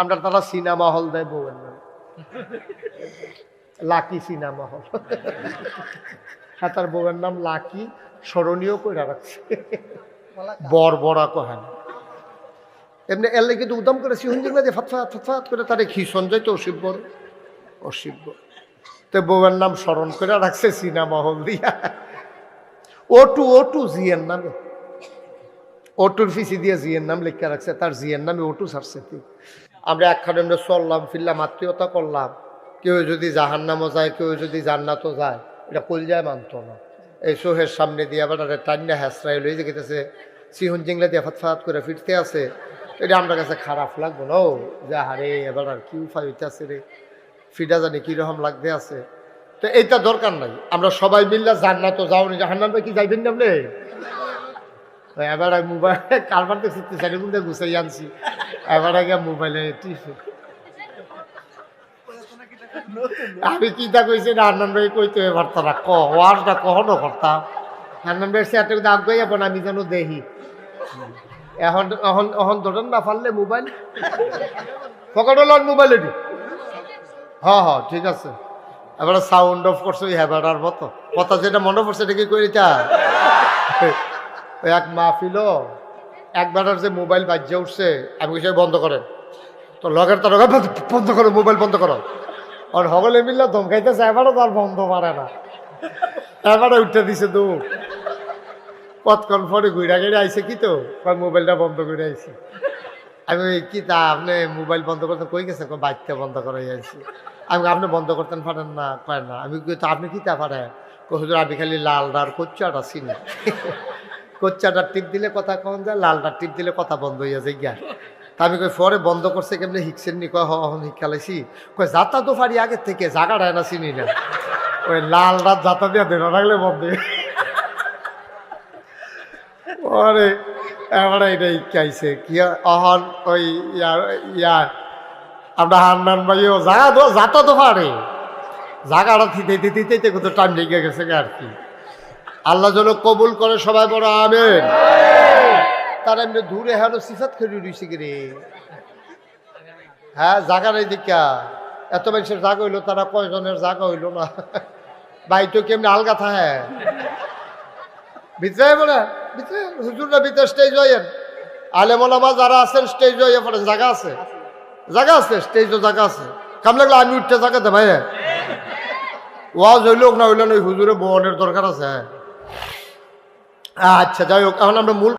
আমরা তারা cinema hall দেয় বউয়ের নাম, লাকি সিনেমা হল। হ্যাঁ, তার বউয়ের নাম লাকি, স্মরণীয় করে রাখছে, বর বড়া কহেন এমনি এলে কিন্তু উদম করে সিহঞ্জির মাঝে ফাতফাত ফাতফাত করে তারে খিসন যায় তো অশিব্বর অশিব্বর। তো বউয়ের নাম স্মরণ করে রাখছে সিনেমা হল দিয়া ওটু ওটু জিয়ের নামে, ওটুর ফিসি দিয়ে জিয়ের নাম লিখে রাখছে, তার জিয়ের নামে ওটু ছাড়ছে। আমরা একখানে আমরা চললাম ফিরলাম, আত্মীয়তা করলাম, কেউ যদি জাহান্নামও যায় কেউ যদি জান্নাতও যায়, এটা কলজায় মানত না। এই সোহের সামনে দিয়ে আবার টান্না হ্যাসরাই লই যে গেতেছে সিহন জিংলা দিয়ে ফাতফাত করে ফিরতে আছে, এটা আমরা কাছে খারাপ লাগবো না। ও যা হারে এবার আর কি উপায় হইতে আছে রে, ফিটা জানি কীরকম লাগতে আছে। তো এইটা দরকার নাই, আমরা সবাই মিললে জান্নাতও যাওনি, জাহান্নাম কি যাইবেন না আপনি? এবার মোবাইল কারবার দেখছি সাইডে কিন্তু গুছাই আনছি, এবার আগে মোবাইলে আমি কিতা কইছি না হান্নান ভাই কইতে পারতাম না, ওয়ার্ডটা কখনো করতাম হান্নান ভাইয়ের চেয়ারটা কিন্তু আগে এখন আমি যেন দেখি। এখন এখন এখন ধরেন না পারলে মোবাইল পকেট হল মোবাইল এটি। হ্যাঁ হ্যাঁ ঠিক আছে, এবার সাউন্ড অফ করছো হ্যাঁ মতো কথা যেটা মনে পড়ছে এটা কি করিতা। এক মাহফিল একবার যে মোবাইল বাজ্যে উঠছে, আমি কিছু বন্ধ করেন তো লগের তো বন্ধ করো মোবাইল বন্ধ করো, আর হগলে মিললে ধমকাইতেছে, এবারও তার বন্ধ পারে না, এবারে উঠে দিছে তো কতক্ষণ পরে ঘুরা গেড়ে আইসে কি তো মোবাইলটা বন্ধ করে আইসি। আমি কি তা আপনি মোবাইল বন্ধ করতে কই গেছে, বাইকটা বন্ধ করে আইসি। আমি আপনি বন্ধ করতেন পারেন না, পারেন না। আমি আপনি কি তা পারেন, হুজুর আমি খালি লালডার কোচ্চাটা চিনি, কোচ্চাটার টিপ দিলে কথা কখন যায়, লালডার টিপ দিলে কথা বন্ধ হইয়া যায় গিয়া। তা আমি কই পরে বন্ধ করছে কেমনি হিকছেন নি, কয় হন শিক্ষালাইছি, কয় যাতা তো পারি আগের থেকে জাগাটা না চিনি না, ওই লালডার যাতা দিয়া দেন রাখলে বন্ধ পরে এবার এটা ইচ্ছাইছে কি অহন ওই আমরা হান্নান ভাইও যাতা তো পারে, জাগাটা থিতে থিতে কত টাইম লেগে গেছে আর কি। আল্লাহ যেন কবুল করে সবাই বড় আমেন। তার এমনি দূরে হ্যাঁ সিফাত খেয়ে রয়েছে কি রে, হ্যাঁ জাগা নেই দেখা এত মানুষের জাগা হইলো, তারা কয়জনের জাগা হইলো না, ভাই তো কেমনি আলগা থাকে ভিতরে বলে ভিতরে হুজুররা ভিতরে স্টেজ হইয়েন, আলেম ওলামা যারা আছেন স্টেজ হইয়া পড়েন, জায়গা আছে জায়গা আছে স্টেজও জায়গা আছে, কাম লাগলো আমি উঠতে জায়গাতে ভাই ওয়াজ হইল না হইল না, হুজুরে বনের দরকার আছে। আচ্ছা যাই হোক, এখন আমরা মূল